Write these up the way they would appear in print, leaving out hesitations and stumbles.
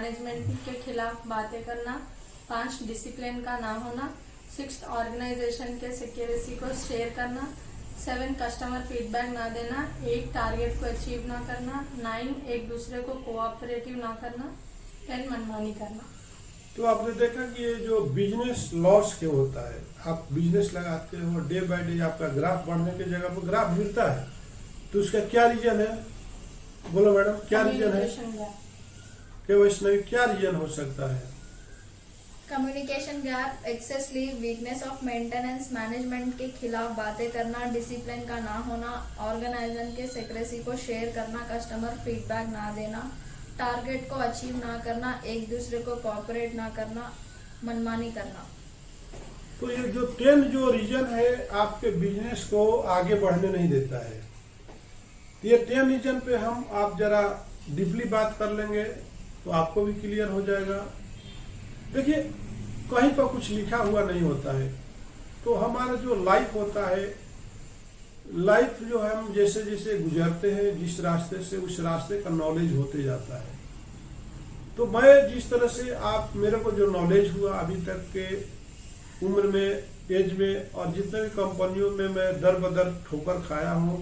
Management के खिलाफ बातें करना, 5 डिसिप्लिन का ना होना, 6 ऑर्गेनाइजेशन के सिक्योरिटी को शेयर करना, 7 कस्टमर फीडबैक ना देना, 8 टारगेट को अचीव ना करना, 9 एक दूसरे को कोऑपरेटिव ना करना, 10 मनमानी करना। तो आपने देखा कि ये जो बिजनेस लॉस क्यों होता है, आप बिजनेस लगाते हो, डे बाय डे आपका ग्राफ बढ़ने की जगह पर ग्राफ गिरता है, तो उसका क्या रीजन है? बोलो मैडम, क्या रीजन है? कि वैष्णवी क्या रीजन हो सकता है? Communication gap, excess leave, weakness of maintenance, management के खिलाफ बातें करना, डिसिप्लिन का ना होना, ऑर्गेनाइजेशन के सेक्रेसी को शेयर करना, कस्टमर फीडबैक ना देना, टारगेट को अचीव ना करना, एक दूसरे को कोऑपरेट ना करना, मनमानी करना। तो ये जो 10 जो रीजन है आपके बिजनेस को आगे बढ़ने नहीं देता है, ये 10 रीजन पे हम आप जरा डीपली बात कर लेंगे तो आपको भी क्लियर हो जाएगा। देखिए, कहीं पर कुछ लिखा हुआ नहीं होता है, तो हमारा जो लाइफ होता है, लाइफ जो है हम जैसे जैसे गुजरते हैं जिस रास्ते से, उस रास्ते का नॉलेज होते जाता है। तो मैं जिस तरह से आप मेरे को जो नॉलेज हुआ अभी तक के उम्र में, एज में, और जितने भी कंपनियों में मैं दर बदर ठोकर खाया हूँ,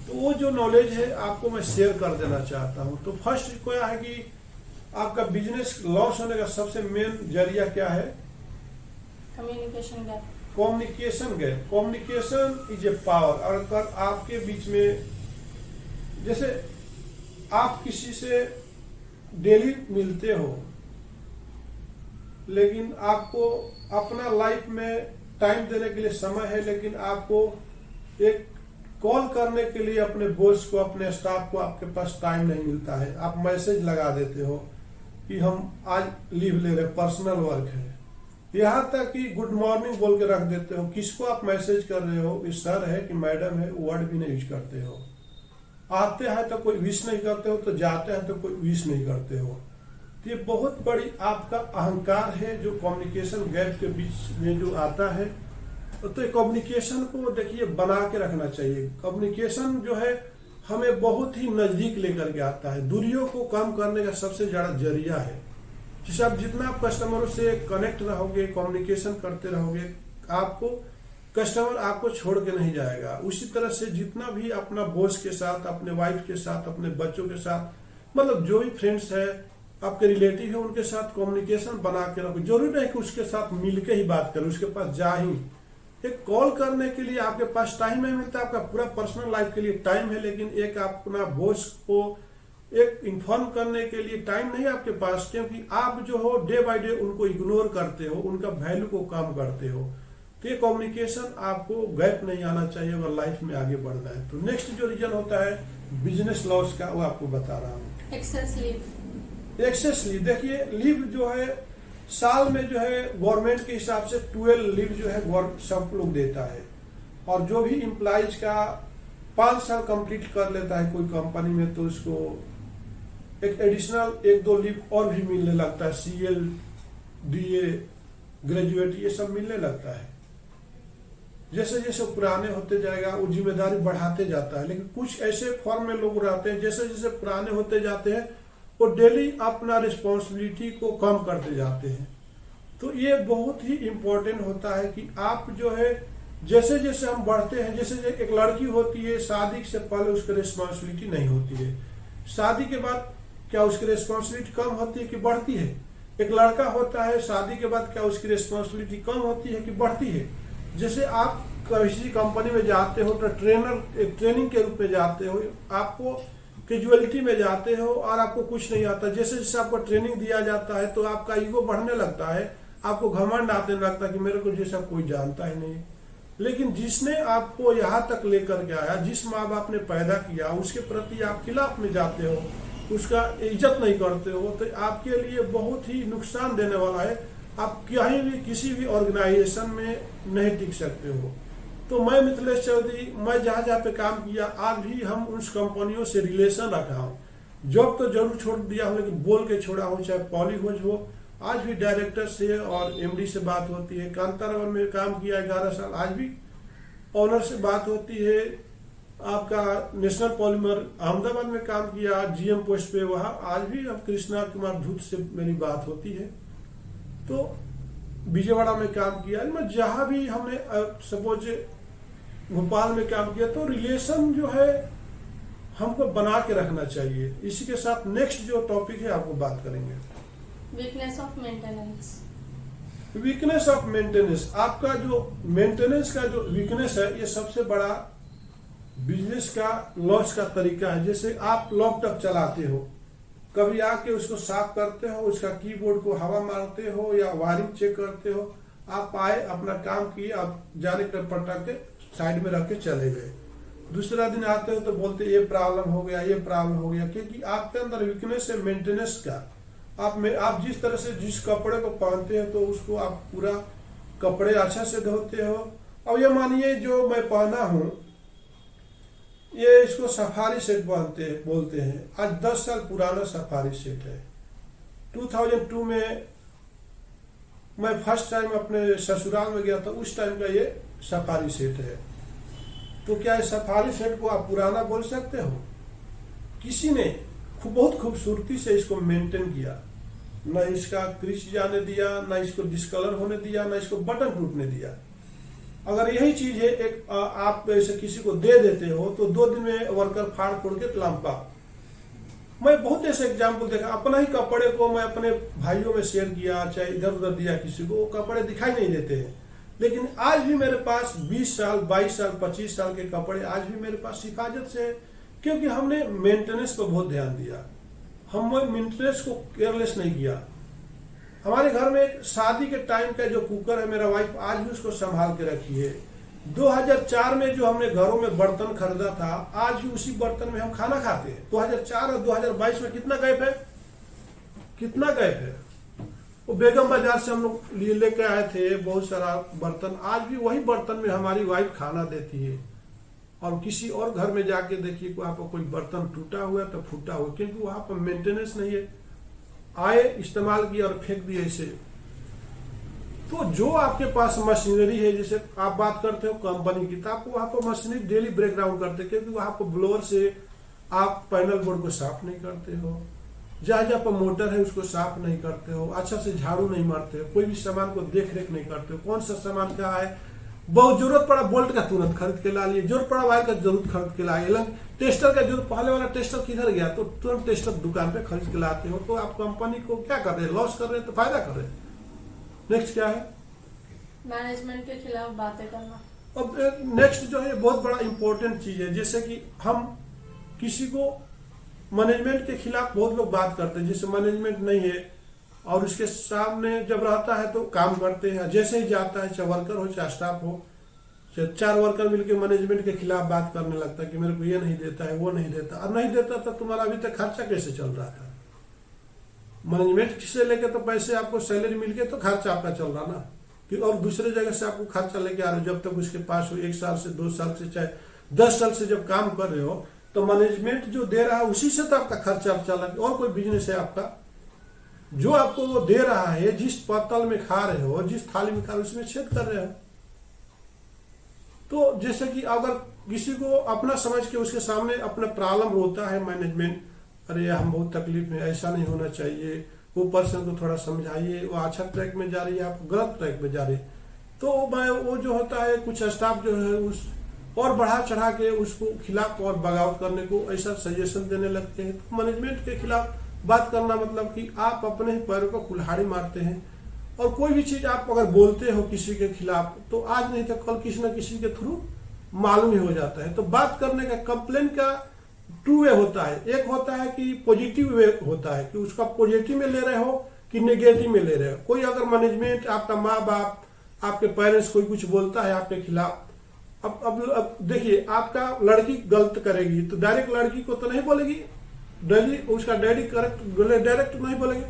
तो वो जो नॉलेज है आपको मैं शेयर कर देना चाहता हूँ। तो फर्स्ट क्या है कि आपका बिजनेस लॉस होने का सबसे मेन जरिया क्या है? Communication gap. Communication gap. Communication is a power. अगर आपके बीच में, जैसे आप किसी से डेली मिलते हो, लेकिन आपको अपना लाइफ में टाइम देने के लिए समय है, लेकिन आपको एक कॉल करने के लिए अपने बॉस को, अपने स्टाफ को आपके पास टाइम नहीं मिलता है। आप मैसेज लगा देते हो कि हम आज लीव ले रहे, पर्सनल वर्क है, यहाँ तक कि गुड मॉर्निंग बोल के रख देते हो। किसको आप मैसेज कर रहे हो? कि सर है कि मैडम है, वर्ड भी नहीं यूज करते हो। आते हैं तो कोई विश नहीं करते हो, तो जाते हैं तो कोई विश नहीं करते हो। तो ये बहुत बड़ी आपका अहंकार है जो कम्युनिकेशन गैप के बीच में जो आता है। तो कम्युनिकेशन को देखिए बना के रखना चाहिए। कम्युनिकेशन जो है हमें बहुत ही नजदीक लेकर के आता है, दूरियों को कम करने का सबसे ज्यादा जरिया है। जैसे आप जितना आप कस्टमरों से कनेक्ट रहोगे, कम्युनिकेशन करते रहोगे, आपको कस्टमर आपको छोड़ के नहीं जाएगा। उसी तरह से जितना भी अपना बॉस के साथ, अपने वाइफ के साथ, अपने बच्चों के साथ, मतलब जो भी फ्रेंड्स है, आपके रिलेटिव है, उनके साथ कम्युनिकेशन बना के रखो। जरूरी नहीं कि उसके साथ मिलके ही बात करो, उसके पास जा ही। एक कॉल करने के लिए आपके पास टाइम नहीं मिलता, आपका पूरा पर्सनल लाइफ के लिए टाइम है, लेकिन एक अपना बॉस को एक इन्फॉर्म करने के लिए टाइम नहीं आपके पास, क्योंकि आप जो हो डे बाय डे उनको इग्नोर करते हो, उनका वैल्यू को कम करते हो। तो ये कम्युनिकेशन आपको गैप नहीं आना चाहिए अगर लाइफ में आगे बढ़ना है। तो नेक्स्ट जो रीजन होता है बिजनेस लॉस का, वो आपको बता रहा हूँ। Excess leave. एक्सेस लीव, देखिए लीव जो है साल में जो है गवर्नमेंट के हिसाब से 12 लीव जो है सब लोग देता है, और जो भी एम्प्लॉइज का 5 साल कंप्लीट कर लेता है कोई कंपनी में, तो उसको एक एडिशनल 1-2 लीव और भी मिलने लगता है। CL, DA, ग्रेजुएट, ये सब मिलने लगता है। जैसे जैसे पुराने होते जाएगा वो जिम्मेदारी बढ़ाते जाता है, लेकिन कुछ ऐसे फॉर्म में लोग रहते हैं जैसे जैसे पुराने होते जाते हैं वो डेली अपना रिस्पॉन्सिबिलिटी को कम करते जाते हैं। तो ये बहुत ही इम्पोर्टेंट होता है कि आप जो है जैसे जैसे हम बढ़ते हैं, जैसे एक लड़की होती है शादी से पहले उसकी रिस्पॉन्सिबिलिटी नहीं होती है, शादी के बाद क्या उसकी रिस्पॉन्सिबिलिटी कम होती है कि बढ़ती है? एक लड़का होता है शादी के बाद क्या उसकी रिस्पॉन्सिबिलिटी कम होती है कि बढ़ती है? जैसे आप किसी कंपनी में जाते हो तो ट्रेनिंग के रूप में जाते हो, आपको कैजुअलिटी में जाते हो और आपको कुछ नहीं आता। जैसे जैसे आपको ट्रेनिंग दिया जाता है तो आपका ईगो बढ़ने लगता है, आपको घमंड आने लगता है कि मेरे को जैसा कोई जानता ही नहीं। लेकिन जिसने आपको यहाँ तक लेकर के आया, जिस माँ बाप ने पैदा किया, उसके प्रति आप खिलाफ में जाते हो, उसका इज्जत नहीं करते हो, तो आपके लिए बहुत ही नुकसान देने वाला है। आप कहीं भी किसी भी ऑर्गेनाइजेशन में नहीं टिक सकते हो। तो मैं मिथिलेश चौधरी, मैं जहाँ जहाँ पे काम किया, आज भी हम उस कंपनियों से रिलेशन रखा हूँ। जॉब तो जरूर छोड़ दिया हूँ, लेकिन बोल के छोड़ा हूँ। चाहे पॉलीहोज हो, आज भी डायरेक्टर से और MD से बात होती है। कांतारावन में काम किया 11 साल, आज भी ऑनर से बात होती है। आपका नेशनल पॉलीमर अहमदाबाद में काम किया, जीएम पोस्ट पे, वहां आज भी अब कृष्णा कुमार धूत से मेरी बात होती है। तो विजयवाड़ा में काम किया, मैं जहां भी हमने सपोज भोपाल में काम किया, तो रिलेशन जो है हमको बना के रखना चाहिए। इसी के साथ नेक्स्ट जो टॉपिक है आपको बात करेंगे, weakness of maintenance. Weakness of maintenance. आपका जो मेंटेनेंस का जो वीकनेस है, ये सबसे बड़ा बिजनेस का लॉस का तरीका है। जैसे आप लैपटॉप चलाते हो, कभी आके उसको साफ करते हो, उसका कीबोर्ड को हवा मारते हो या वायरिंग चेक करते हो, आप आए अपना काम किए, आप जाने कर पटक के साइड में रख के चले गए, दूसरा दिन आते हो तो बोलते ये प्रॉब्लम हो गया, ये प्रॉब्लम हो गया, क्योंकि आपके अंदर वीकनेस है मेंटेनेंस का। आप जिस तरह से जिस कपड़े को पहनते हो तो उसको आप पूरा कपड़े अच्छा से धोते हो। अब ये मानिए जो मैं पहना हूं, ये इसको सफारी सेट बोलते हैं। आज 10 साल पुराना सफारी सेट है। 2002 में मैं फर्स्ट टाइम अपने ससुराल में गया था, उस टाइम का ये सफारी सेट है। तो क्या इस सफारी सेट को आप पुराना बोल सकते हो? किसी ने बहुत खूबसूरती से इसको मेंटेन किया, न इसका क्रीच जाने दिया, न इसको डिस्कलर होने दिया, न इसको बटन टूटने दिया। अगर यही चीज है एक आप ऐसे किसी को दे देते हो तो 2 दिन में वर्कर फाड़ फोड़ के लंपा। मैं बहुत ऐसे एग्जाम्पल देखा, अपना ही कपड़े को मैं अपने भाइयों में शेयर किया, चाहे इधर उधर दिया किसी को, वो कपड़े दिखाई नहीं देते हैं। लेकिन आज भी मेरे पास 20 साल 22 साल 25 साल के कपड़े आज भी मेरे पास हिफाजत से है, क्योंकि हमने मेंटेनेंस पर बहुत ध्यान दिया, हम मेंटेनेंस को केयरलेस नहीं किया। हमारे घर में एक शादी के टाइम का जो कुकर है, मेरा वाइफ आज भी उसको संभाल के रखी है। 2004 में जो हमने घरों में बर्तन खरीदा था, आज भी उसी बर्तन में हम खाना खाते हैं। 2004 और 2022 में कितना गैप है, कितना गैप है। वो बेगम बाजार से हम लोग लेके आए थे बहुत सारा बर्तन, आज भी वही बर्तन में हमारी वाइफ खाना देती है। और किसी और घर में जाके देखिए वहां पर कोई बर्तन टूटा हुआ तो फूटा हुआ, क्योंकि वहां पर मेंटेनेंस नहीं है। आए, इस्तेमाल किया और फेंक दिए इसे। तो जो आपके पास मशीनरी है, जैसे आप बात करते हो कंपनी की, तो आपको वहां पर मशीनरी डेली ब्रेक डाउन करते, क्योंकि वहां पर ब्लोअर से आप पैनल बोर्ड को साफ नहीं करते हो, जहां जहां पर मोटर है उसको साफ नहीं करते हो, अच्छा से झाड़ू नहीं मारते हो, कोई भी सामान को देख रेख नहीं करते हो, कौन सा सामान क्या है। बहुत जरूरत पड़ा बोल्ट का तुरंत खरीद के ला लिए, जरूरत पड़ा वायर का जरूरत खरीद के लाए, टेस्टर का जरूरत, पहले वाला टेस्टर किधर गया तो तुरंत टेस्टर दुकान पे खरीद के लाते हो। तो आप कंपनी को क्या कर रहे हैं, लॉस कर रहे हैं तो फायदा कर रहे हैं। नेक्स्ट क्या है, मैनेजमेंट के खिलाफ बातें करना। अब नेक्स्ट जो है बहुत बड़ा इंपॉर्टेंट चीज है, जैसे कि हम किसी को मैनेजमेंट के खिलाफ बहुत लोग बात करते हैं, जैसे मैनेजमेंट नहीं है और उसके सामने जब रहता है तो काम करते हैं, जैसे ही जाता है चाहे वर्कर हो चाहे स्टाफ हो, चाहे 4 वर्कर मिलकर मैनेजमेंट के खिलाफ बात करने लगता है कि मेरे को ये नहीं देता है, वो नहीं देता, और नहीं देता था तुम्हारा अभी तक खर्चा कैसे चल रहा था। मैनेजमेंट से लेके तो पैसे आपको सैलरी मिलके तो खर्चा आपका चल रहा ना, कि और दूसरे जगह से आपको खर्चा लेके आ रहे हो, जब तक उसके पास हो 1 साल से 2 साल से चाहे 10 साल से जब काम कर रहे हो, तो मैनेजमेंट जो दे रहा है उसी से तो आपका खर्चा चल रहा है। और कोई बिजनेस है आपका, जो आपको वो दे रहा है, जिस पत्तल में खा रहे हो, जिस थाली में खा रहे हो, उसमें छेद कर रहे हो। तो जैसे कि अगर किसी को अपना समझ के उसके सामने अपना प्रॉब्लम होता है मैनेजमेंट, अरे हम बहुत तकलीफ में, ऐसा नहीं होना चाहिए, वो पर्सन को थोड़ा समझाइए, वो अच्छा ट्रैक में जा रही है, आप गलत ट्रैक में जा रही है, तो वो जो होता है कुछ स्टाफ जो है उस और बढ़ा चढ़ा के उसको खिलाफ और बगावत करने को ऐसा सजेशन देने लगते हैं। तो मैनेजमेंट के खिलाफ बात करना मतलब कि आप अपने ही पैरों को कुल्हाड़ी मारते हैं। और कोई भी चीज आप अगर बोलते हो किसी के खिलाफ, तो आज नहीं तो कल किसी न किसी के थ्रू मालूम ही हो जाता है। तो बात करने का, कंप्लेन का 2 वे होता है। एक होता है कि पॉजिटिव वे होता है कि उसका पॉजिटिव में ले रहे हो कि नेगेटिव में ले रहे हो। कोई अगर मैनेजमेंट, आपका माँ बाप, आपके पेरेंट्स कोई कुछ बोलता है आपके खिलाफ, अब देखिए, आपका लड़की गलत करेगी तो डायरेक्ट लड़की को तो नहीं बोलेगी, डैडी उसका डैडी डायरेक्ट नहीं बोलेंगे,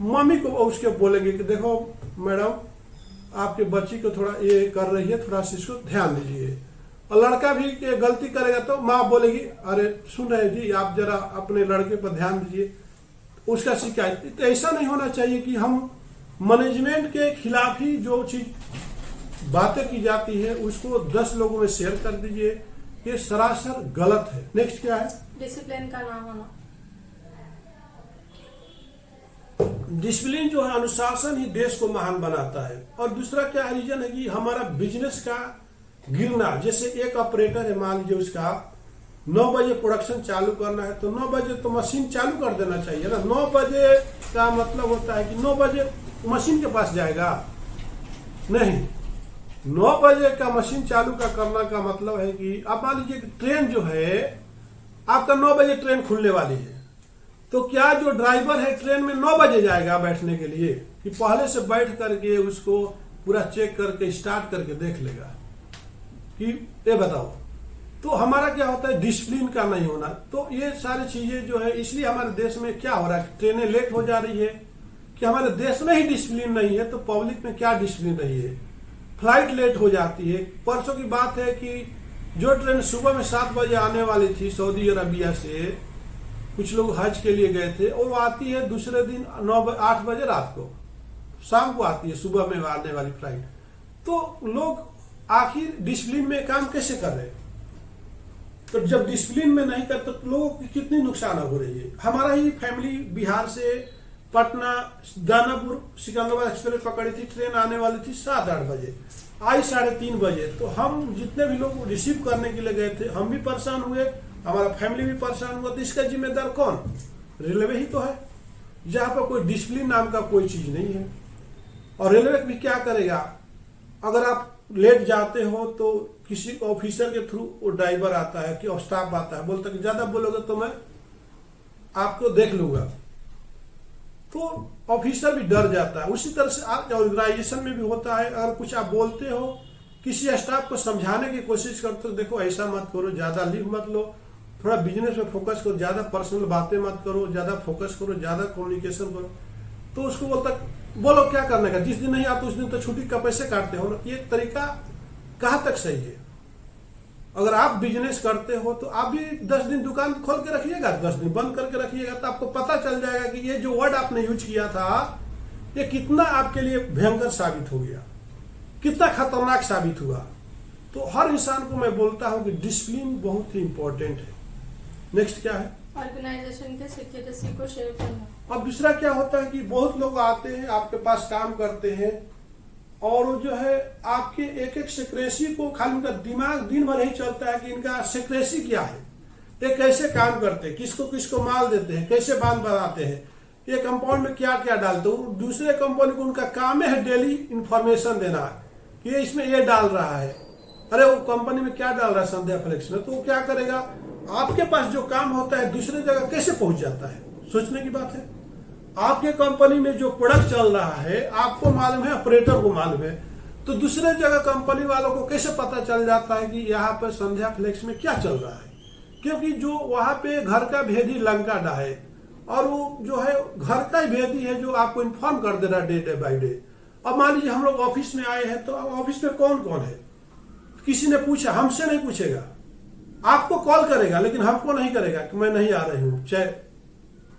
मम्मी को उसके बोलेंगे कि देखो मैडम आपके बच्ची को थोड़ा ये कर रही है, थोड़ा सा इसको ध्यान दीजिए। और लड़का भी गलती करेगा तो माँ बोलेगी, अरे सुन रहे जी आप जरा अपने लड़के पर ध्यान दीजिए, उसका शिकायत। तो ऐसा नहीं होना चाहिए कि हम मैनेजमेंट के खिलाफ ही जो चीज बातें की जाती है उसको 10 लोगों में शेयर कर दीजिए, ये सरासर गलत है। नेक्स्ट क्या है? डिसिप्लिन का ना होना। डिसिप्लिन जो है, अनुशासन ही देश को महान बनाता है। और दूसरा क्या रीजन है कि हमारा बिजनेस का गिरना, जैसे एक ऑपरेटर है, मान लीजिए उसका 9 बजे प्रोडक्शन चालू करना है तो 9 बजे तो मशीन चालू कर देना चाहिए ना। 9 बजे का मतलब होता है कि 9 बजे मशीन के पास जाएगा नहीं। 9 बजे का मशीन चालू का करना का मतलब है कि आप मान लीजिए कि ट्रेन जो है आपका 9 बजे ट्रेन खुलने वाली है, तो क्या जो ड्राइवर है ट्रेन में 9 बजे जाएगा बैठने के लिए, कि पहले से बैठ करके उसको पूरा चेक करके स्टार्ट करके देख लेगा? कि ये बताओ। तो हमारा क्या होता है, डिसिप्लिन का नहीं होना। तो ये सारी चीजें जो है, इसलिए हमारे देश में क्या हो रहा है, ट्रेनें लेट हो जा रही है कि हमारे देश में ही डिसिप्लिन नहीं है, तो पब्लिक में क्या डिसिप्लिन रही है। फ्लाइट लेट हो जाती है। परसों की बात है कि जो ट्रेन सुबह में 7 बजे आने वाली थी सऊदी अरबिया से, कुछ लोग हज के लिए गए थे, और वो आती है दूसरे दिन 8 बजे रात को, शाम को आती है, सुबह में आने वाली फ्लाइट। तो लोग आखिर डिसिप्लिन में काम कैसे कर रहे हैं? तो जब डिसिप्लिन में नहीं करते तो लोगों की कितनी नुकसान हो रही है। हमारा ही फैमिली बिहार से पटना दानापुर सिकंदराबाद एक्सप्रेस पकड़ी थी, ट्रेन आने वाली थी 7-8 बजे, आई 3:30 बजे। तो हम जितने भी लोग रिसीव करने के लिए गए थे, हम भी परेशान हुए, हमारा फैमिली भी परेशान हुआ। तो इसका जिम्मेदार कौन? रेलवे ही तो है, जहां पर कोई डिसिप्लिन नाम का कोई चीज नहीं है। और रेलवे भी क्या करेगा, अगर आप लेट जाते हो तो किसी ऑफिसर के थ्रू वो ड्राइवर आता है कि स्टाफ आता है, बोलता है कि ज्यादा बोलोगे तो मैं आपको देख लूंगा। तो ऑफिसर भी डर जाता है। उसी तरह से आप ऑर्गेनाइजेशन में भी होता है, अगर कुछ आप बोलते हो, किसी स्टाफ को समझाने की कोशिश करते हो, देखो ऐसा मत करो, ज्यादा लीव मत लो, थोड़ा बिजनेस में फोकस करो, ज्यादा पर्सनल बातें मत करो, ज्यादा फोकस करो, ज्यादा कम्युनिकेशन करो, तो उसको बोलता बोलो क्या करने का, जिस दिन नहीं आते उस दिन तो छुट्टी का पैसे काटते हो ना। ये तरीका कहाँ तक सही है? अगर आप बिजनेस करते हो तो आप भी 10 दिन दुकान खोल के रखिएगा, 10 दिन बंद करके रखिएगा, तो आपको पता चल जाएगा कि ये जो वर्ड आपने यूज किया था ये कितना आपके लिए भयंकर साबित हो गया, कितना खतरनाक साबित हुआ। तो हर इंसान को मैं बोलता हूं कि डिसिप्लिन बहुत ही इंपॉर्टेंट है। नेक्स्ट क्या है? ऑर्गेनाइजेशन के सिक्योरिटी को शेयर करना। अब दूसरा क्या होता है कि बहुत लोग आते हैं आपके पास काम करते हैं, और वो जो है आपके एक एक सिक्रेसी को, खाली उनका दिमाग दिन भर ही चलता है कि इनका सिक्रेसी क्या है, ये कैसे काम करते हैं, किसको किसको माल देते हैं, कैसे बांध बनाते हैं, ये कंपाउंड में क्या क्या डालते हैं। दूसरे कंपनी को उनका काम है डेली इंफॉर्मेशन देना कि ये इसमें ये डाल रहा है, अरे वो कंपनी में क्या डाल रहा है संध्या फ्लेक्स में। तो वो क्या करेगा, आपके पास जो काम होता है दूसरे जगह कैसे पहुंच जाता है, सोचने की बात है। आपके कंपनी में जो प्रोडक्ट चल रहा है आपको मालूम है, ऑपरेटर को मालूम है, तो दूसरे जगह कंपनी वालों को कैसे पता चल जाता है कि यहाँ पर संध्या फ्लेक्स में क्या चल रहा है? क्योंकि जो वहां पे घर का भेदी लंका डाहे, और वो जो है घर का ही भेदी है जो आपको इन्फॉर्म कर दे रहा है डे बाई डे। अब मान लीजिए हम लोग ऑफिस में आए हैं, तो ऑफिस में कौन कौन है, किसी ने पूछा, हमसे नहीं पूछेगा, आपको कॉल करेगा लेकिन हमको नहीं करेगा कि मैं नहीं आ रही हूं, चाहे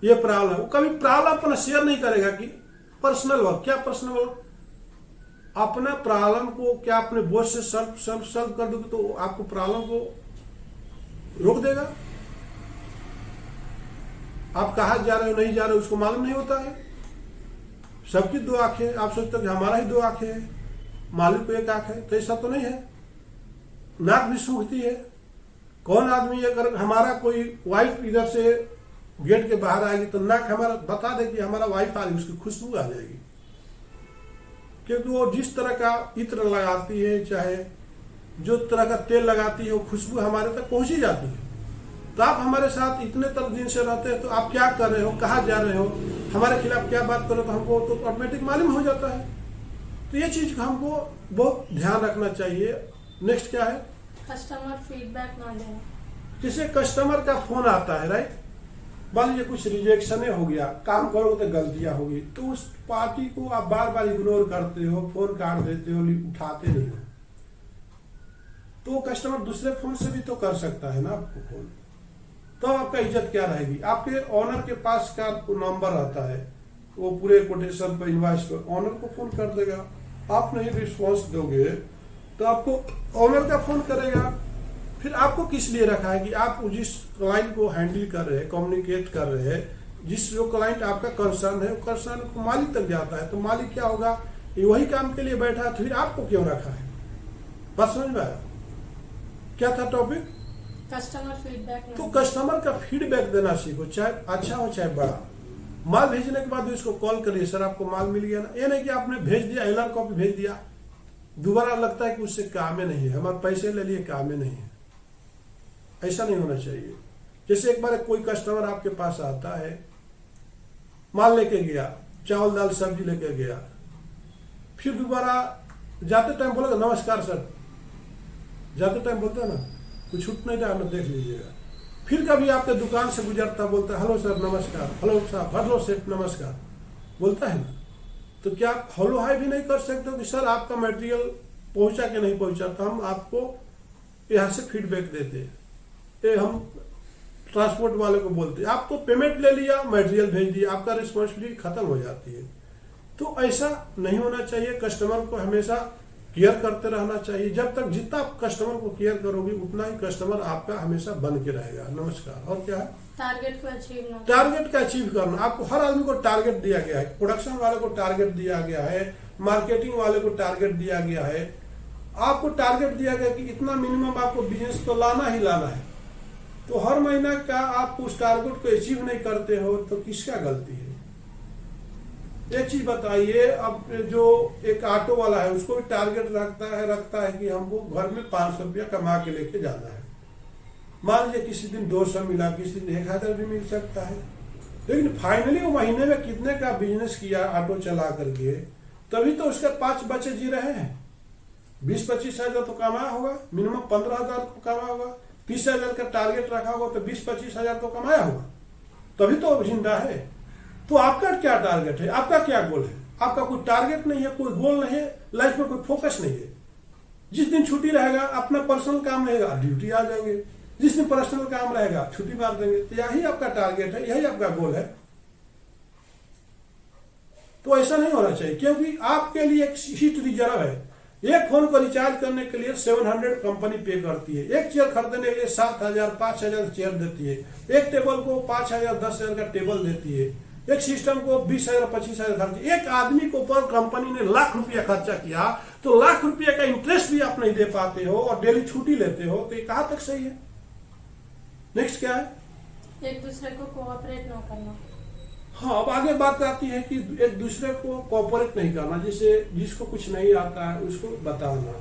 ये प्रॉब्लम, वो कभी प्रॉब्लम अपना शेयर नहीं करेगा कि पर्सनल वर्क, क्या पर्सनल वर्क, अपना प्रॉब्लम को क्या अपने बॉस से सॉल्व कर दोगे तो आपको प्रॉब्लम को रोक देगा। आप कहाँ जा रहे हो नहीं जा रहे हो उसको मालूम नहीं होता है। सबकी 2 आंखें, आप सोचते हो कि हमारा ही 2 आंखें है, मालिक को 1 आंख है, तो ऐसा तो नहीं है। नाक भी सूखती है। कौन आदमी अगर हमारा कोई वाइफ इधर से गेट के बाहर आएगी तो नाक हमारा बता दे कि हमारा वाइफ आ रही, उसकी खुशबू आ जाएगी, क्योंकि वो जिस तरह का इत्र लगाती है, चाहे जो तरह का तेल लगाती है, वो खुशबू हमारे तक पहुंच ही जाती है। तो आप हमारे साथ इतने दिन से रहते हैं, तो आप क्या कर रहे हो, कहाँ जा रहे हो, हमारे खिलाफ क्या बात करो, तो हमको तो ऑटोमेटिक मालूम हो जाता है। तो ये चीज हमको बहुत ध्यान रखना चाहिए। नेक्स्ट क्या है? कस्टमर फीडबैक ना देना। जैसे कस्टमर का फोन आता है, राइट, मान लीजिए कुछ रिजेक्शन हो गया, काम करोगे तो गलतियां होगी, तो उस पार्टी को आप बार बार इग्नोर करते हो, फोन काट देते हो, उठाते नहीं हो, तो कस्टमर दूसरे फोन से भी तो कर सकता है ना आपको फोन। तो आपका इज्जत क्या रहेगी? आपके ऑनर के पास का नंबर रहता है, वो पूरे कोटेशन पर इनवॉइस पर ऑनर को फोन कर देगा। आप नहीं रिस्पॉन्स दोगे तो आपको ऑनर का फोन करेगा, फिर आपको किस लिए रखा है कि आप जिस क्लाइंट को हैंडल कर रहे हैं, कम्युनिकेट कर रहे हैं, जिस जो क्लाइंट आपका कंसर्न है, वो कंसर्न को मालिक तक जाता है, तो मालिक क्या होगा, ये वही काम के लिए बैठा है, तो फिर आपको क्यों रखा है? बात समझ में आया? क्या था टॉपिक? Customer feedback. तो कस्टमर का फीडबैक देना सीखो, चाहे अच्छा हो चाहे बड़ा। माल भेजने के बाद उसको कॉल करिए, सर आपको माल मिल गया ना। ये नहीं कि आपने भेज दिया, एलआर कॉपी भेज दिया, दोबारा लगता है कि उससे काम ही नहीं है, हमारे पैसे ले लिए, काम ही नहीं है। ऐसा नहीं होना चाहिए। जैसे एक बार कोई कस्टमर आपके पास आता है, माल लेके गया, चावल दाल सब्जी लेके गया, फिर दोबारा जाते टाइम बोलेगा नमस्कार सर, जाते टाइम बोलता है ना, कुछ छूट नहीं रहा, देख लीजिएगा। फिर कभी आपके दुकान से गुजरता बोलता है हेलो सर नमस्कार, हेलो साहब, हेलो सेठ नमस्कार, बोलता है ना। तो क्या आप हेलो हाय भी नहीं कर सकते हो कि सर आपका मटेरियल पहुंचा कि नहीं पहुंचा? तो हम आपको यहाँ से फीडबैक देते हैं, ये हम ट्रांसपोर्ट वाले को बोलते हैं। आप तो पेमेंट ले लिया, मटेरियल भेज दिया, आपका रिस्पॉन्सिबिलिटी खत्म हो जाती है। तो ऐसा नहीं होना चाहिए। कस्टमर को हमेशा केयर करते रहना चाहिए। जब तक जितना आप कस्टमर को केयर करोगे उतना ही कस्टमर आपका हमेशा बन के रहेगा। नमस्कार। और क्या है? टारगेट को अचीव टारगेट का अचीव करना। आपको हर आदमी को टारगेट दिया गया है, प्रोडक्शन वाले को टारगेट दिया गया है, मार्केटिंग वाले को टारगेट दिया गया है। आपको टारगेट दिया गया कि इतना मिनिमम आपको बिजनेस तो लाना ही लाना है। तो हर महीना का आप उस टारगेट को अचीव नहीं करते हो तो किसका गलती है? एक चीज बताइए, अब जो एक ऑटो वाला है उसको भी टारगेट रखता है कि हमको घर में 500 रुपया कमा के लेके जाना है। मान लीजिए किसी दिन 200 मिला, किसी दिन 1000 भी मिल सकता है, लेकिन फाइनली वो महीने में कितने का बिजनेस किया ऑटो चला करके, तभी तो उसके 5 बच्चे जी रहे हैं। 20-25 हजार तो कमाया होगा, मिनिमम 15,000 को कमाया होगा, 30,000 का टारगेट रखा होगा तो 20-25 हजार तो कमाया होगा, तभी तो जिंदा है। तो आपका क्या टारगेट है? आपका क्या गोल है? आपका कोई टारगेट नहीं है, कोई गोल नहीं है, लाइफ में कोई फोकस नहीं है। जिस दिन छुट्टी रहेगा अपना पर्सनल काम रहेगा, ड्यूटी आ जाएंगे, जिस दिन पर्सनल काम रहेगा छुट्टी मार देंगे। तो यही आपका टारगेट है, यही आपका गोल है। तो ऐसा नहीं होना चाहिए, क्योंकि आपके लिए एक सीट रिजर्व है। एक फोन को रिचार्ज करने के लिए 700 कंपनी पे करती है, एक चेयर खरीदने के लिए 7,000 5,000 चेयर देती है, एक टेबल को 5,000 10,000 का टेबल देती है, एक सिस्टम को 20,000 25,000 खर्च। एक आदमी को पर कंपनी ने लाख रुपया खर्चा किया तो लाख रुपया का इंटरेस्ट भी आप नहीं दे पाते हो और डेली छुट्टी लेते हो, तो ये कहां तक सही है? नेक्स्ट क्या है? एक दूसरे को कोऑपरेट न करना। हाँ, अब आगे बात आती है कि एक दूसरे को कोऑपरेट नहीं करना। जैसे जिसको कुछ नहीं आता है उसको बताना,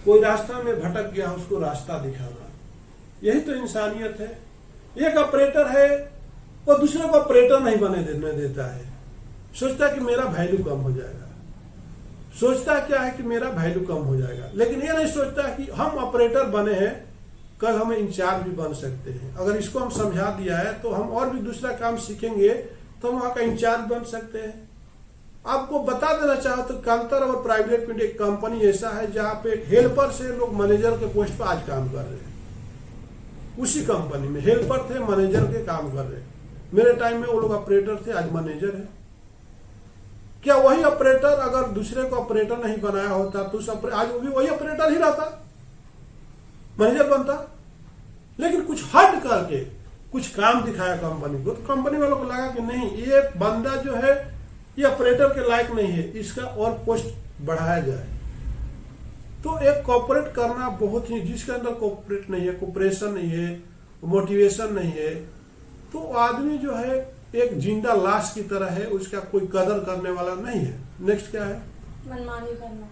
कोई रास्ता में भटक गया उसको रास्ता दिखाना, यही तो इंसानियत है। एक ऑपरेटर है वो दूसरे को ऑपरेटर नहीं बने देने देता है, सोचता है कि मेरा वैल्यू कम हो जाएगा, सोचता क्या है कि मेरा वैल्यू कम हो जाएगा, लेकिन ये नहीं सोचता कि हम ऑपरेटर बने हैं, कल हमें इंचार्ज भी बन सकते हैं। अगर इसको हम समझा दिया है तो हम और भी दूसरा काम सीखेंगे तो हम वहां का इंचार्ज बन सकते हैं। आपको बता देना चाहो तो कांतर और प्राइवेट में एक कंपनी ऐसा है जहां पे हेल्पर से लोग मैनेजर के पोस्ट पर आज काम कर रहे हैं। उसी कंपनी में हेल्पर थे, मैनेजर के काम कर रहे हैं। मेरे टाइम में वो लोग ऑपरेटर थे, आज मैनेजर है। क्या वही ऑपरेटर अगर दूसरे को ऑपरेटर नहीं बनाया होता तो आज वो भी वही ऑपरेटर ही रहता, मैनेजर बनता। लेकिन कुछ हट करके कुछ काम दिखाया कंपनी को, तो कंपनी वालों को लगा कि नहीं, ये बंदा जो है ये ऑपरेटर के लायक नहीं है, इसका और पोस्ट बढ़ाया जाए। तो एक कोऑपरेट करना बहुत ही, जिसके अंदर कोऑपरेट नहीं है, कोऑपरेशन नहीं है, मोटिवेशन नहीं है, तो आदमी जो है एक जिंदा लाश की तरह है, उसका कोई कदर करने वाला नहीं है। नेक्स्ट क्या है? मनमानी करना।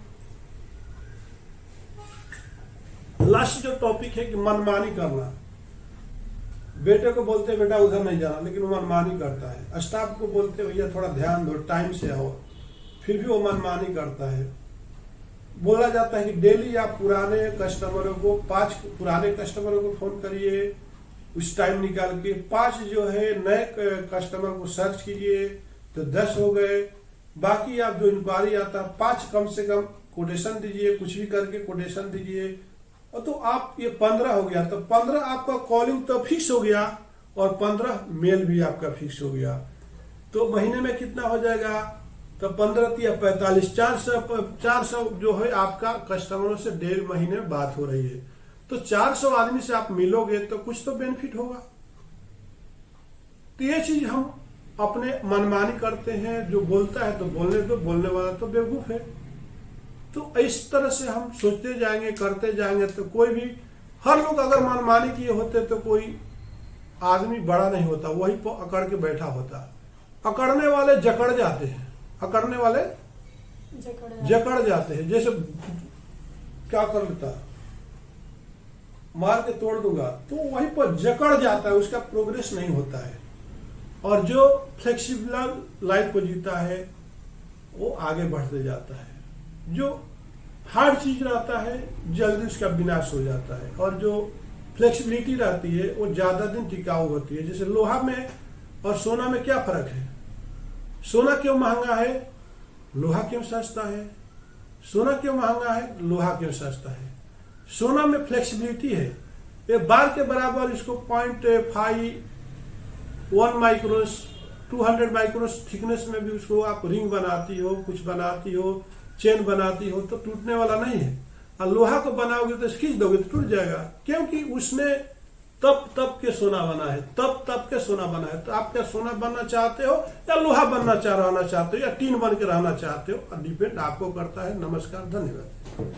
लास्ट जो टॉपिक है कि मनमानी करना। बेटे को बोलते हैं बेटा उधर नहीं जाना, लेकिन वो मनमानी करता है। स्टाफ को बोलते हैं भैया थोड़ा ध्यान दो, टाइम से आओ, फिर भी वो मनमानी करता है। बोला जाता है कि डेली आप पुराने कस्टमरों को 5 पुराने कस्टमरों को फोन करिए, उस टाइम निकाल के 5 जो है नए कस्टमर को सर्च कीजिए, तो 10 हो गए। बाकी आप जो इंक्वायरी आता है 5 कम से कम कोटेशन दीजिए, कुछ भी करके कोटेशन दीजिए, और तो आप ये 15 हो गया। तो 15 आपका कॉलिंग तो फिक्स हो गया और 15 मेल भी आपका फिक्स हो गया। तो महीने में कितना हो जाएगा? तो 15 या 45 400 जो है आपका कस्टमरों से 1.5 महीने में बात हो रही है। तो 400 आदमी से आप मिलोगे तो कुछ तो बेनिफिट होगा। तो ये चीज हम अपने मनमानी करते हैं, जो बोलता है तो बोलने दो, बोलने वाला तो बेवकूफ है। तो इस तरह से हम सोचते जाएंगे, करते जाएंगे, तो कोई भी, हर लोग अगर मनमानी किए होते तो कोई आदमी बड़ा नहीं होता, वही पर अकड़ के बैठा होता। अकड़ने वाले जकड़ जाते हैं, अकड़ने वाले जकड़ जाते हैं। जैसे क्या कर लेता, मार के तोड़ दूंगा, तो वहीं पर जकड़ जाता है, उसका प्रोग्रेस नहीं होता है। और जो फ्लेक्सिबल लाइफ को जीता है वो आगे बढ़ते जाता है। जो हार्ड चीज रहता है जल्दी उसका विनाश हो जाता है, और जो फ्लेक्सिबिलिटी रहती है वो ज्यादा दिन टिकाऊ होती है। जैसे लोहा में और सोना में क्या फर्क है? सोना क्यों महंगा है, लोहा क्यों सस्ता है? सोना क्यों महंगा है, लोहा क्यों सस्ता है? सोना में फ्लेक्सिबिलिटी है, ये बार के बराबर इसको 0.51 माइक्रोस 200 माइक्रोस थिकनेस में भी उसको आप रिंग बनाती हो, कुछ बनाती हो, चेन बनाती हो, तो टूटने वाला नहीं है। और लोहा को बनाओगे तो खींच दोगे तो टूट जाएगा, क्योंकि उसने तप के सोना बना है, तप के सोना बना है। तो आप क्या सोना बनना चाहते हो या लोहा रहना चाहते हो या टीन बन के रहना चाहते हो? डिपेंड आपको करता है। नमस्कार, धन्यवाद।